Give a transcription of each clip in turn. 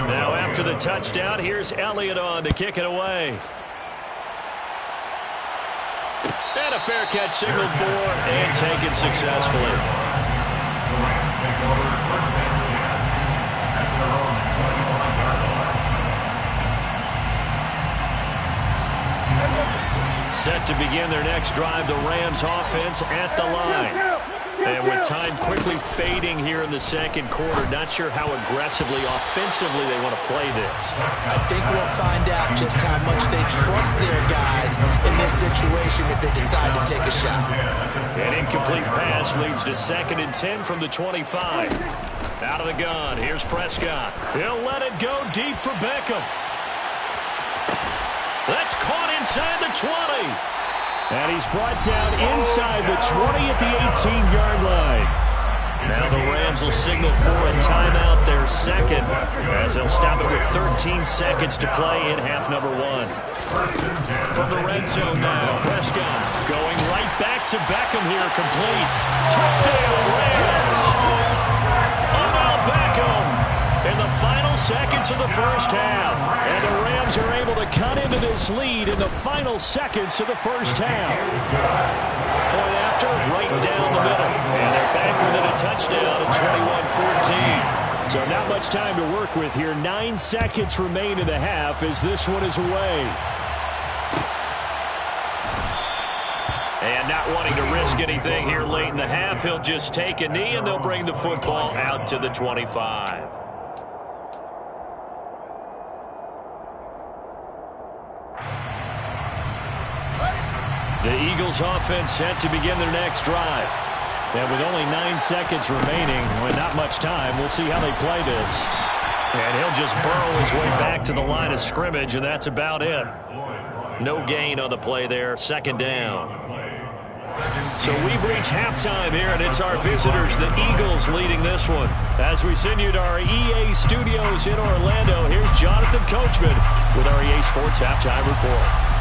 Now after the touchdown, here's Elliott on to kick it away. And a fair catch signaled for and taken successfully. The Rams take over first and 10 at their own 25-yard line. Set to begin their next drive, the Rams offense at the line. And with time quickly fading here in the second quarter, not sure how aggressively, offensively they want to play this. I think we'll find out just how much they trust their guys in this situation if they decide to take a shot. An incomplete pass leads to 2nd and 10 from the 25. Out of the gun, here's Prescott. He'll let it go deep for Beckham. That's caught inside the 20. And he's brought down inside the 20 at the 18-yard line. Now the Rams will signal for a timeout, their second, as they'll stop it with 13 seconds to play in half number 1. From the red zone now, Prescott going right back to Beckham here, complete. Touchdown, Rams! Odell Beckham in the final seconds of the first half. And the Rams are able to cut into this lead in the final seconds of the first half. Point after, right down the middle. And they're back within a touchdown at 21-14. So not much time to work with here. 9 seconds remain in the half as this one is away. And not wanting to risk anything here late in the half, he'll just take a knee and they'll bring the football out to the 25. The Eagles offense set to begin their next drive. And with only 9 seconds remaining, with not much time, we'll see how they play this. And he'll just burrow his way back to the line of scrimmage, and that's about it. No gain on the play there, 2nd down. So we've reached halftime here, and it's our visitors, the Eagles, leading this one. As we send you to our EA studios in Orlando, here's Jonathan Coachman with our EA Sports Halftime Report.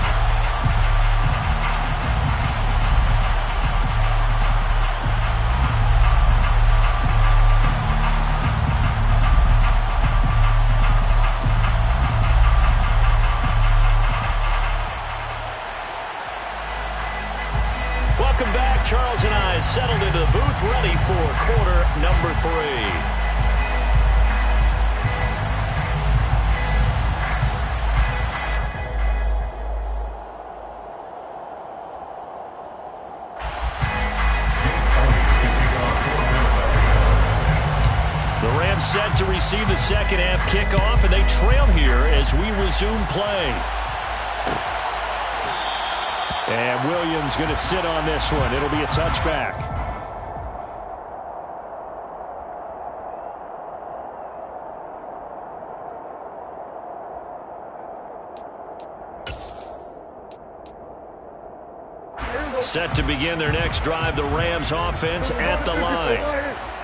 Welcome back. Charles and I settled into the booth, ready for quarter number 3. The Rams set to receive the second half kickoff, and they trail here as we resume play. And Williams going to sit on this one. It'll be a touchback. Set to begin their next drive, the Rams offense at the line.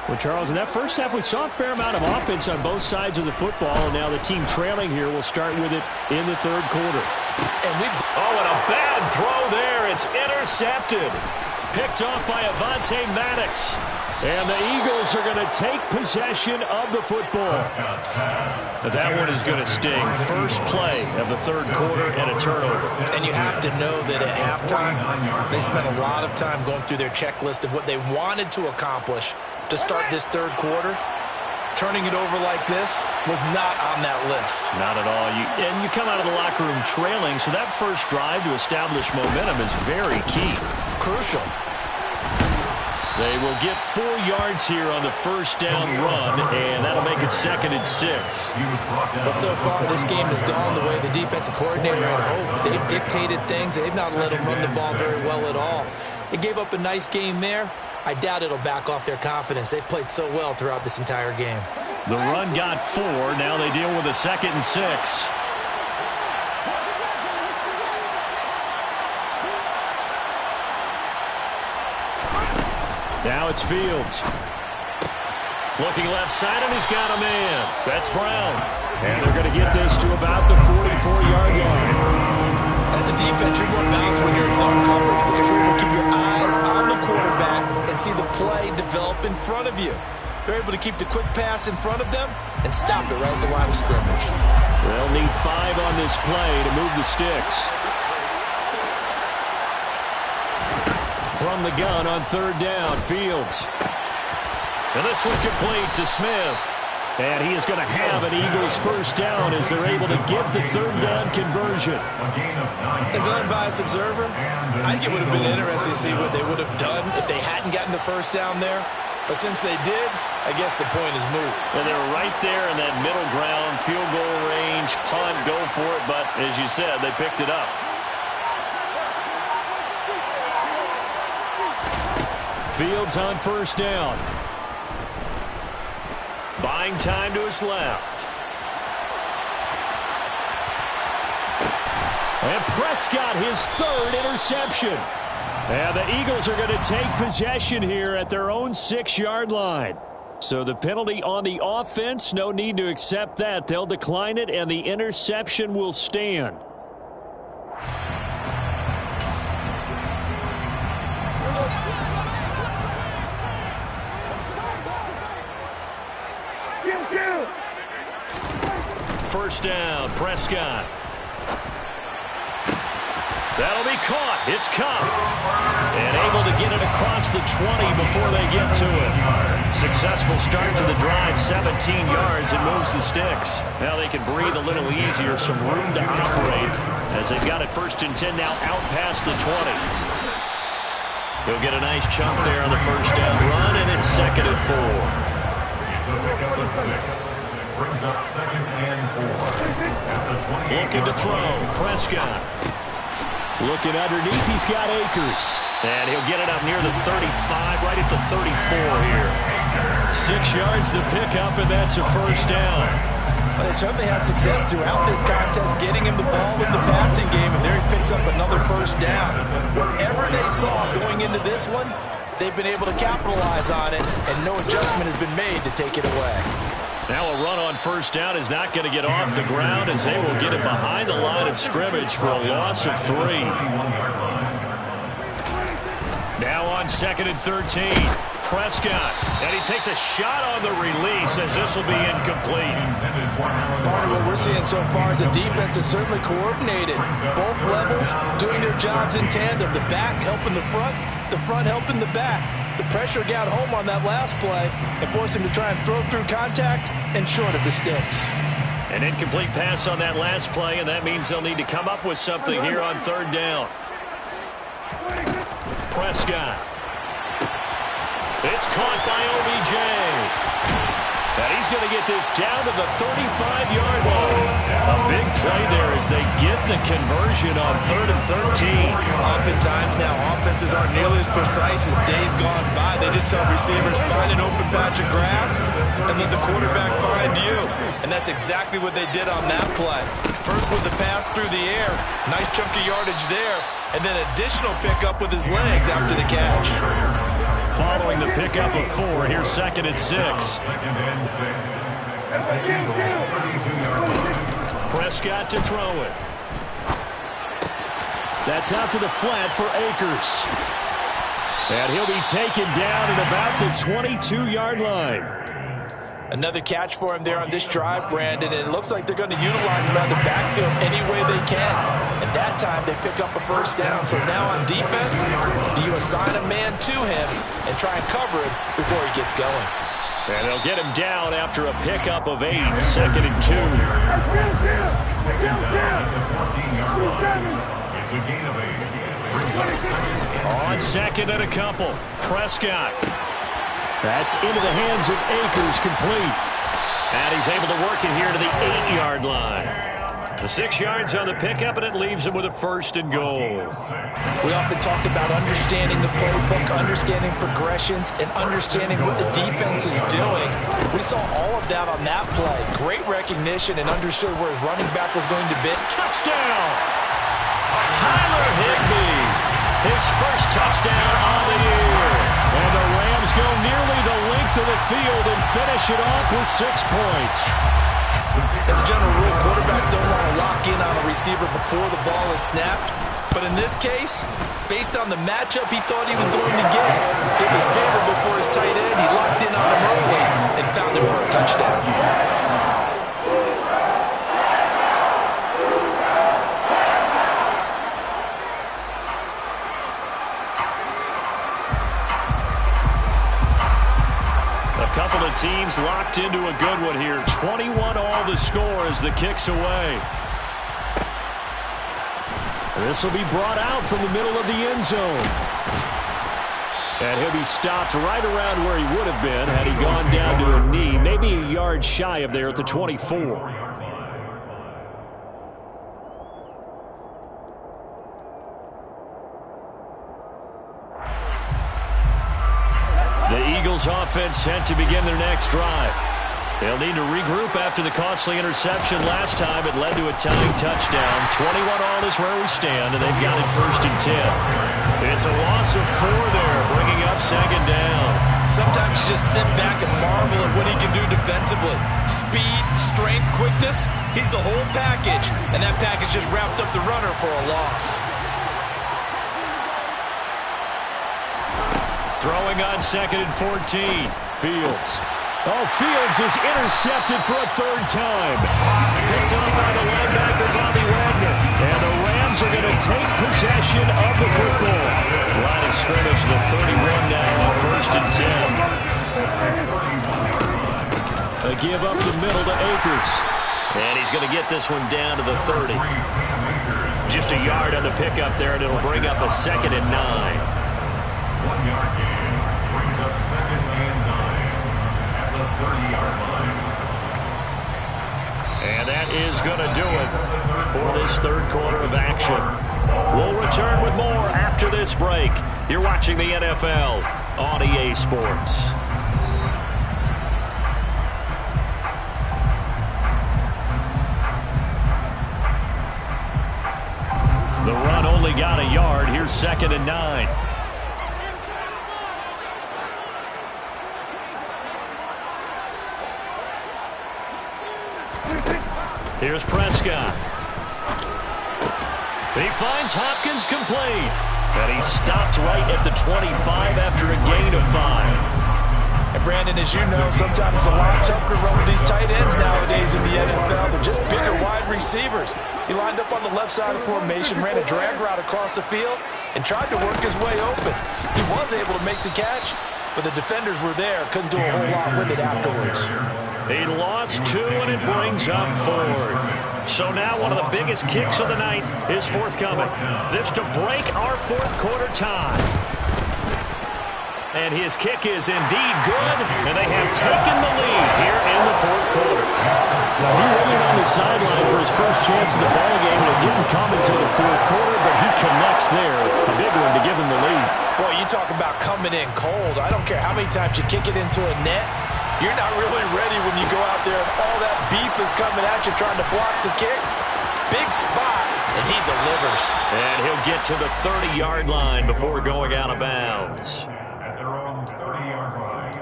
Well, Charles, in that first half, we saw a fair amount of offense on both sides of the football, and now the team trailing here will start with it in the third quarter. And a bad throw there. It's intercepted. Picked off by Avonte Maddox. And the Eagles are going to take possession of the football. That one is going to sting. First play of the third quarter and a turnover. And you have to know that at halftime, they spent a lot of time going through their checklist of what they wanted to accomplish to start this third quarter. Turning it over like this was not on that list. Not at all. You come out of the locker room trailing, so that first drive to establish momentum is very key. Crucial. They will get 4 yards here on the first down run, and that'll make it 2nd and 6. Well, so far, this game has gone the way the defensive coordinator had hoped. They've dictated things. They've not let them run the ball very well at all. They gave up a nice game there. I doubt it'll back off their confidence. They've played so well throughout this entire game. The run got 4. Now they deal with a 2nd and 6. Now it's Fields. Looking left side, and he's got a man. That's Brown. And they're going to get this to about the 44-yard line. As a defense, you're more balanced when you're in zone coverage because you're able to keep your eyes on the quarterback and see the play develop in front of you. They're able to keep the quick pass in front of them and stop it right at the line of scrimmage. They'll need 5 on this play to move the sticks. From the gun on 3rd down, Fields. And this one complete to Smith. And he is going to have an Eagles first down as they're able to get the 3rd down conversion. As an unbiased observer, I think it would have been interesting to see what they would have done if they hadn't gotten the first down there. But since they did, I guess the point is moot. And they're right there in that middle ground, field goal range, punt, go for it. But as you said, they picked it up. Fields on 1st down. Buying time to his left. And Prescott, his 3rd interception. And the Eagles are going to take possession here at their own 6-yard line. So the penalty on the offense, no need to accept that. They'll decline it, and the interception will stand. First down, Prescott. That'll be caught. It's Cup. And able to get it across the 20 before they get to it. Successful start to the drive, 17 yards, and moves the sticks. Now they can breathe a little easier, some room to operate as they've got it 1st and 10 now out past the 20. He'll get a nice chunk there on the first down run, and it's 2nd and 4. It's a pickup of 6. Brings up 2nd and 4. Looking to throw, Prescott. Looking underneath, he's got Akers. And he'll get it up near the 35, right at the 34 here. 6 yards the pickup, and that's a first down. Well, they certainly had success throughout this contest, getting him the ball in the passing game, and there he picks up another first down. Whatever they saw going into this one, they've been able to capitalize on it, and no adjustment has been made to take it away. Now a run on first down is not going to get off the ground as they will get it behind the line of scrimmage for a loss of 3. Now on 2nd and 13, Prescott. And he takes a shot on the release as this will be incomplete. Part of what we're seeing so far is the defense is certainly coordinated. Both levels doing their jobs in tandem. The back helping the front helping the back. The pressure got home on that last play and forced him to try and throw through contact and short of the sticks. An incomplete pass on that last play, and that means they'll need to come up with something here on 3rd down. Prescott. It's caught by OBJ. And he's going to get this down to the 35-yard line. A big play there as they get the conversion on 3rd and 13. Oftentimes now, offenses aren't nearly as precise as days gone by. They just tell receivers, find an open patch of grass and let the quarterback find you. And that's exactly what they did on that play. First with the pass through the air, nice chunk of yardage there, and then additional pickup with his legs after the catch. Following the pickup of 4, here's 2nd and 6. 2nd and 6. At the Eagles' 32-yard line. Prescott to throw it. That's out to the flat for Akers. And he'll be taken down at about the 22-yard line. Another catch for him there on this drive, Brandon, and it looks like they're going to utilize him out of the backfield any way they can. And that time they pick up a first down. So now on defense, do you assign a man to him and try and cover him before he gets going? And they'll get him down after a pickup of 8, 2nd and 2. Taken down at the 14-yard line. It's a gain of 8. Brings up 2nd. On 2nd and a couple, Prescott. That's into the hands of Akers, complete. And he's able to work it here to the 8-yard line. The 6 yards on the pickup, and it leaves him with a 1st and goal. We often talk about understanding the playbook, understanding progressions, and understanding what the defense is doing. We saw all of that on that play. Great recognition and understood where his running back was going to be. Touchdown! Tyler Higbee, his first touchdown on the year. And the Rams go nearly the length of the field and finish it off with 6 points. As a general rule, quarterbacks don't want to lock in on a receiver before the ball is snapped. But in this case, based on the matchup he thought he was going to get, it was favorable for his tight end. He locked in on him early and found him for a touchdown. Couple of teams locked into a good one here. 21 all the score as the kick's away. This will be brought out from the middle of the end zone. And he'll be stopped right around where he would have been had he gone down to a knee, maybe a yard shy of there at the 24. The Eagles offense set to begin their next drive. They'll need to regroup after the costly interception last time. It led to a tying touchdown. 21 all is where we stand, and they've got it 1st and 10. It's a loss of 4 there, bringing up 2nd down. Sometimes you just sit back and marvel at what he can do defensively. Speed, strength, quickness, he's the whole package, and that package just wrapped up the runner for a loss. Throwing on 2nd and 14. Fields. Oh, Fields is intercepted for a 3rd time. Picked up by the linebacker, Bobby Wagner. And the Rams are going to take possession of the football. Line of scrimmage, the 31 now on 1st and 10. A give up the middle to Akers. And he's going to get this one down to the 30. Just a yard on the pickup there, and it'll bring up a 2nd and 9. 1 yard gain brings up 2nd and 9 at the 30-yard line. And that is going to do it for this 3rd quarter of action. We'll return with more after this break. You're watching the NFL on EA Sports. The run only got a yard. Here's 2nd and 9. Here's Prescott. He finds Hopkins complete. And he stopped right at the 25 after a gain of 5. And Brandon, as you know, sometimes it's a lot tougher to run with these tight ends nowadays in the NFL than just bigger wide receivers. He lined up on the left side of formation, ran a drag route across the field, and tried to work his way open. He was able to make the catch, but the defenders were there, couldn't do a whole lot with it afterwards. He lost 2, and it brings up 4th. So now one of the biggest kicks of the night is forthcoming. This to break our 4th quarter tie. And his kick is indeed good, and they have taken the lead here in the 4th quarter. So he waited on the sideline for his first chance in the ballgame, and it didn't come until the 4th quarter, but he connects there. A big one to give him the lead. Boy, you talk about coming in cold. I don't care how many times you kick it into a net. You're not really ready when you go out there and all that beef is coming at you trying to block the kick. Big spot, and he delivers. And he'll get to the 30-yard line before going out of bounds. At their own 30-yard line.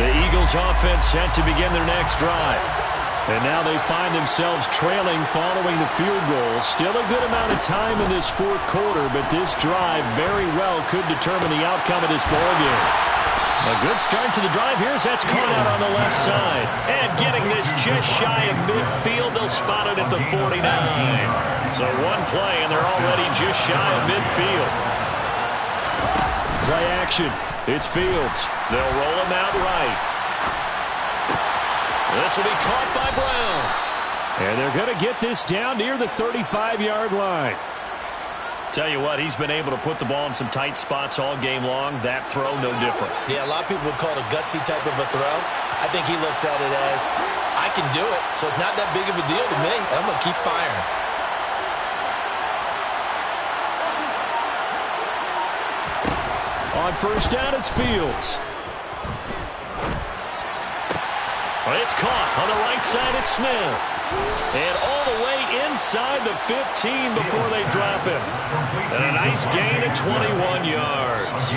The Eagles offense set to begin their next drive. And now they find themselves trailing following the field goal. Still a good amount of time in this 4th quarter, but this drive very well could determine the outcome of this ballgame. A good start to the drive. Here's that's caught out on the left side. And getting this just shy of midfield. They'll spot it at the 49. So one play, and they're already just shy of midfield. Play action. It's Fields. They'll roll him out right. This will be caught by Brown. And they're going to get this down near the 35-yard line. Tell you what, he's been able to put the ball in some tight spots all game long. That throw, no different. Yeah, a lot of people would call it a gutsy type of a throw. I think he looks at it as, I can do it, so it's not that big of a deal to me, and I'm going to keep firing. On 1st down, it's Fields. It's caught on the right side. It's Smith. And all the way inside the 15 before they drop him. And a nice gain of 21 yards.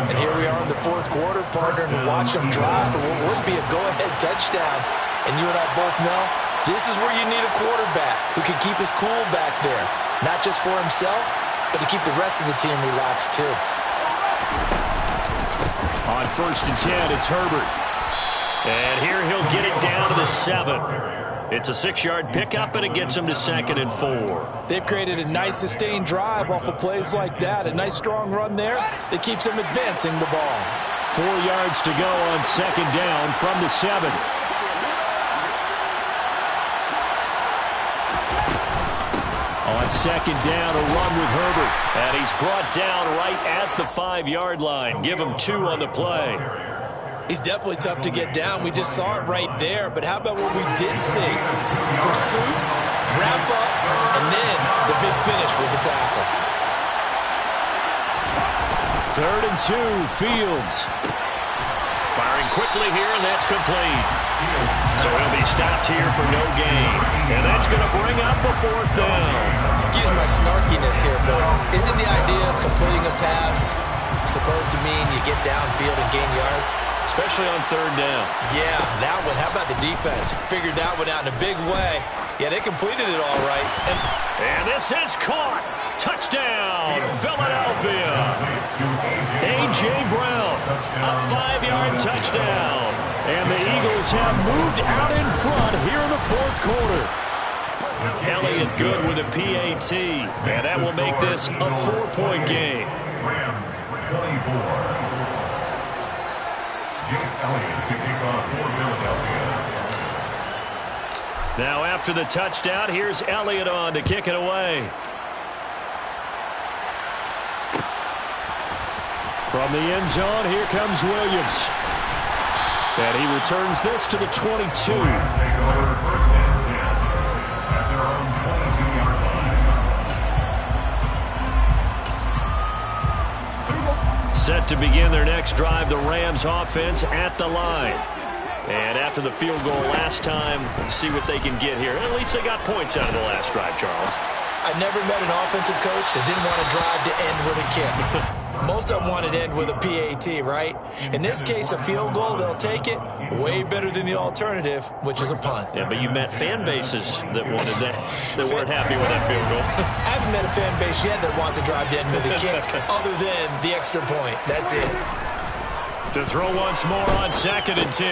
And here we are in the fourth quarter, partner, and watch them drive for what would be a go-ahead touchdown. And you and I both know this is where you need a quarterback who can keep his cool back there. Not just for himself, but to keep the rest of the team relaxed too. On 1st and 10, it's Herbert. And here he'll get it down to the 7. It's a 6-yard pickup, and it gets him to 2nd and 4. They've created a nice sustained drive off of plays like that. A nice strong run there that keeps them advancing the ball. 4 yards to go on 2nd down from the 7. On 2nd down, a run with Herbert. And he's brought down right at the 5-yard line. Give him 2 on the play. He's definitely tough to get down. We just saw it right there. But how about what we did see? Pursuit, wrap up, and then the big finish with the tackle. 3rd and 2, Fields. Firing quickly here, and that's complete. So he'll be stopped here for no gain. And that's going to bring up a 4th down. Excuse my snarkiness here, but isn't the idea of completing a pass supposed to mean you get downfield and gain yards? Especially on 3rd down. Yeah, that one. How about the defense? Figured that one out in a big way. Yeah, they completed it all right. And this is caught. Touchdown, Philadelphia. A.J. Brown, a 5-yard touchdown. And the Eagles have moved out in front here in the 4th quarter. Elliott good with a PAT. And that will make this a 4-point game. Rams 24. Elliott to kick off for Philadelphia. Now after the touchdown, here's Elliott on to kick it away. From the end zone, here comes Williams. And he returns this to the 22. Rams take over 1st and 10 at their own 22-yard line. Set to begin their next drive, the Rams offense at the line. And after the field goal last time, see what they can get here. At least they got points out of the last drive, Charles. I never met an offensive coach that didn't want to drive to end with a kick. Most of them wanted to end with a PAT, right? In this case, a field goal, they'll take it. Way better than the alternative, which is a punt. Yeah, but you met fan bases that wanted that, that weren't happy with that field goal. I haven't met a fan base yet that wants to drive to end with a kick, other than the extra point. That's it. To throw once more on 2nd and 10.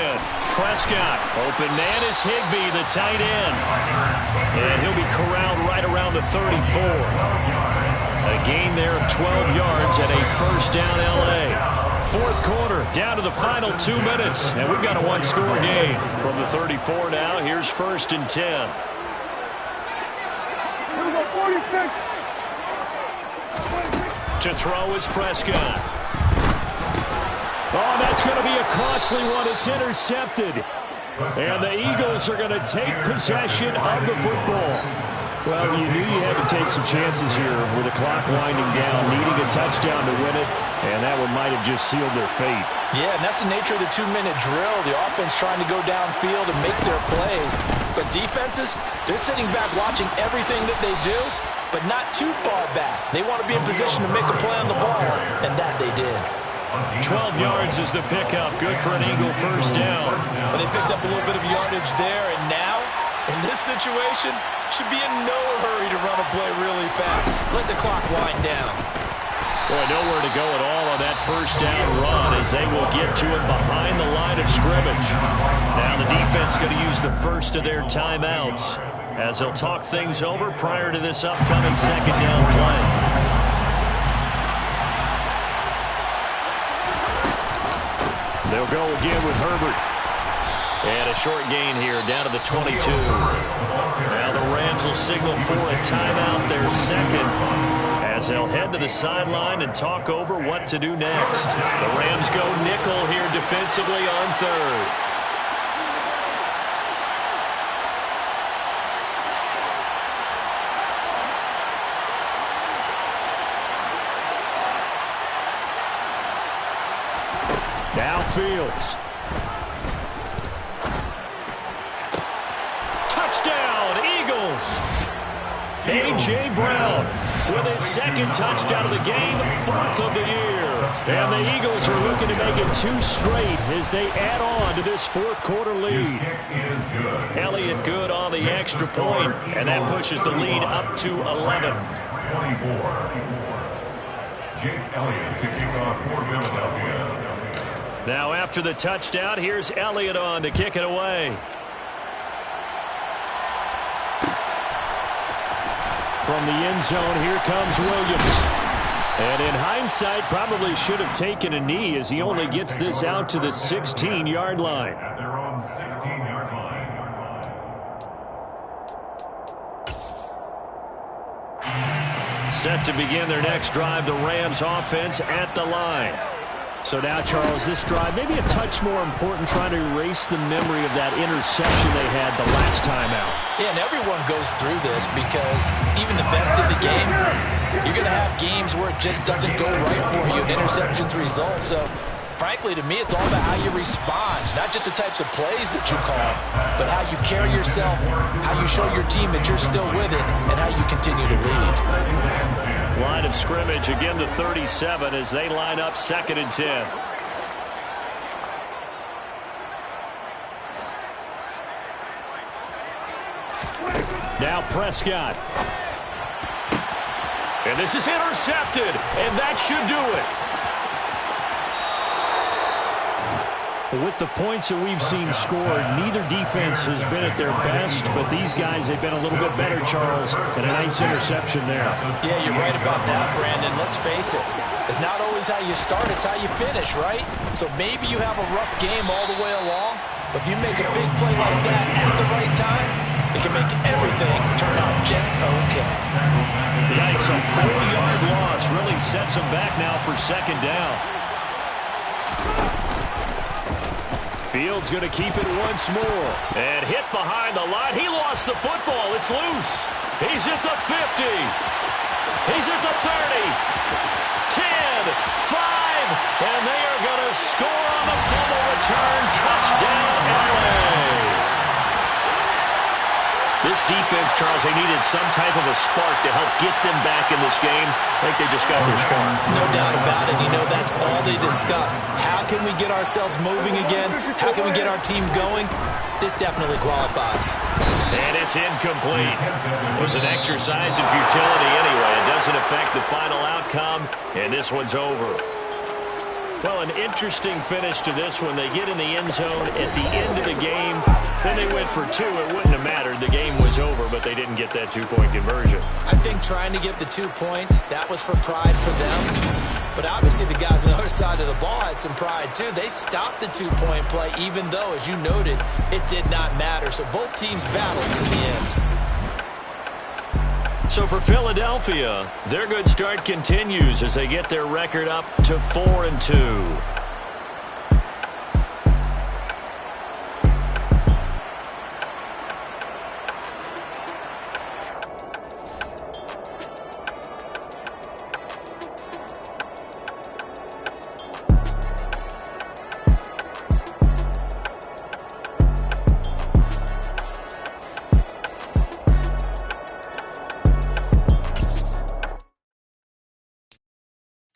Prescott, open man is Higbee, the tight end. And he'll be corralled right around the 34. A gain there of 12 yards and a 1st down L.A. 4th quarter, down to the final 2 minutes. And we've got a 1-score game. From the 34 now, here's 1st and 10. To throw is Prescott. Oh, that's going to be a costly one. It's intercepted. And the Eagles are going to take possession of the football. Well, you knew you had to take some chances here with the clock winding down, needing a touchdown to win it, and that one might have just sealed their fate. Yeah, and that's the nature of the 2-minute drill. The offense trying to go downfield and make their plays. But defenses, they're sitting back watching everything that they do, but not too far back. They want to be in position to make a play on the ball, and that they did. 12 yards is the pickup. Good for an Eagle 1st down. Well, they picked up a little bit of yardage there, and now, in this situation, should be in no hurry to run a play really fast. Let the clock wind down. Boy, nowhere to go at all on that 1st down run as they will get to him behind the line of scrimmage. Now the defense going to use the first of their timeouts as they'll talk things over prior to this upcoming 2nd down play. They'll go again with Herbert. And a short gain here down to the 22. Now the Rams will signal for a timeout, their 2nd, as they'll head to the sideline and talk over what to do next. The Rams go nickel here defensively on 3rd. Now Fields. Touchdown! A.J. Brown with his second touchdown of the game, 4th of the year. And the Eagles are looking to make it 2 straight as they add on to this 4th quarter lead. Elliott good on the extra point, and that pushes the lead up to 11. 24. Jake Elliott to kick off for Philadelphia. Now after the touchdown, here's Elliott on to kick it away. From the end zone, here comes Williams. And in hindsight, probably should have taken a knee as he only gets this out to the 16-yard line. At their own 16-yard line. Set to begin their next drive, the Rams offense at the line. So now, Charles, this drive maybe a touch more important, trying to erase the memory of that interception they had the last time out. Yeah, and everyone goes through this because even the best in the game, you're going to have games where it just doesn't go right for you, and interceptions result. So, frankly, to me, it's all about how you respond, not just the types of plays that you call, but how you carry yourself, how you show your team that you're still with it, and how you continue to lead. Line of scrimmage, again the 37 as they line up 2nd and 10. Now Prescott. And this is intercepted, and that should do it. With the points that we've seen scored, neither defense has been at their best, but these guys, they've been a little bit better, Charles, and a nice interception there. Yeah, you're right about that, Brandon. Let's face it. It's not always how you start, it's how you finish, right? So maybe you have a rough game all the way along, but if you make a big play like that at the right time, it can make everything turn out just okay. Yikes, a 4-yard loss really sets them back now for 2nd down. Fields going to keep it once more. And hit behind the line. He lost the football. It's loose. He's at the 50. He's at the 30. 10, 5, and they are going to score on the fumble return. Touchdown, LA. This defense, Charles, they needed some type of a spark to help get them back in this game. I think they just got their spark. No doubt about it. You know, that's all they discussed. How can we get ourselves moving again? How can we get our team going? This definitely qualifies. And it's incomplete. It was an exercise in futility anyway. It doesn't affect the final outcome, and this one's over. Well, an interesting finish to this one. They get in the end zone at the end of the game. Then they went for 2. It wouldn't have mattered. The game was over, but they didn't get that 2-point conversion. I think trying to get the 2 points, that was for pride for them. But obviously the guys on the other side of the ball had some pride too. They stopped the 2-point play, even though, as you noted, it did not matter. So both teams battled to the end. So for Philadelphia, their good start continues as they get their record up to 4-2.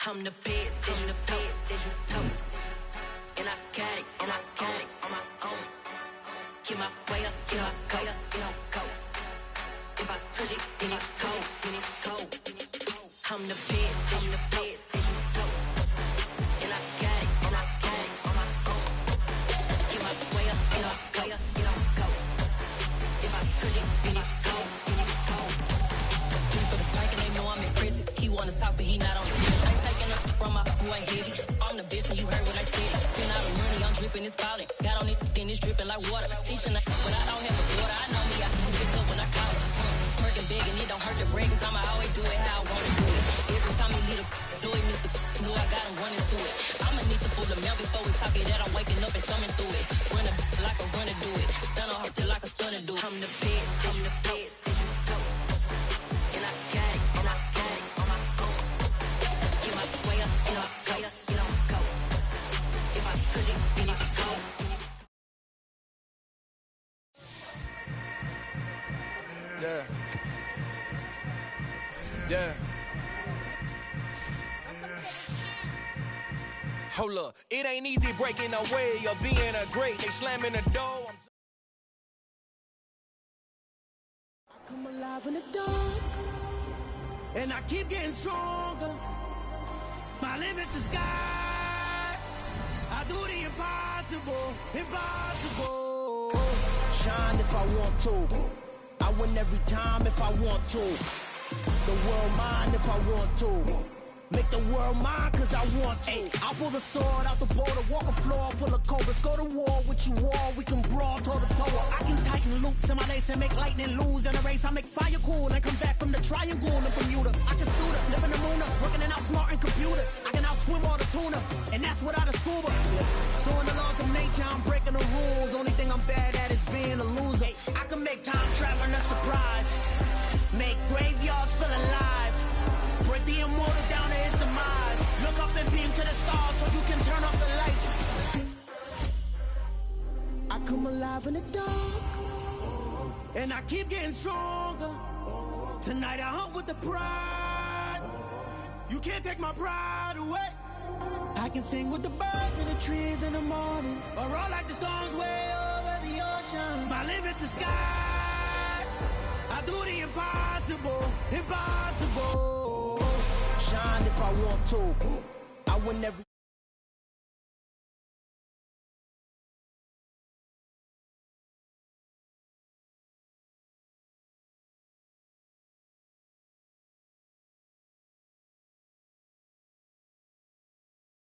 I'm the best, I'm the best, and I got it, on my own. Get my way up, get my go. If I touch it, then it's cold. I'm the best, and I got it, on my own. Get my way up, get my go. If I touch it, then it's cold. For the bike and they know I'm impressive. He wanna talk, but he not on the stage. From my who ain't hit it. I'm the best and you heard what I said. Spend all the money, I'm dripping, it's falling. Got on it, then it's dripping like water. Teaching but I don't have a daughter. I know me, I can pick up when I call it. Working big and it don't hurt to break, cause I'ma always do it how I wanna do it. Every time he lead a know it, Mr. Know I got him running to it. I'ma need to pull the mail before we talk it that I'm waking up and thumbing through it. Run a like a runner do it. Stun on her till like a stunner do it. I'm the best, and I got it, on my own. Get my way up, get my go. If I touch it, then it's cold. Yeah. Hold up, it ain't easy breaking away or being a great. They slamming the door. I come alive in the dark, and I keep getting stronger. My limit's the sky. I do the impossible, impossible. Shine if I want to. I win every time if I want to. The world mine if I want to. Make the world mine cause I want to. Ay, I pull the sword out the border, walk a floor full of cobras. Go to war with you all, we can brawl toe to toe. I can tighten loops in my lace and make lightning lose in a race. I make fire cool and come back from the triangle in Bermuda. I can suit up, live in the moon up, working and outsmarting computers. I can outswim all the tuna, and that's without a scuba. So in the laws of nature, I'm breaking the rules. Only thing I'm bad at is being a loser. I can make time traveling a surprise, make graveyards feel alive. Break the immortal down to his demise. Look up and beam to the stars so you can turn off the lights. I come alive in the dark, and I keep getting stronger. Tonight I hunt with the pride. You can't take my pride away. I can sing with the birds and the trees in the morning, or roll like the storms way over the ocean. My limit's the sky. I do the impossible, impossible. Shine if I want to. I win every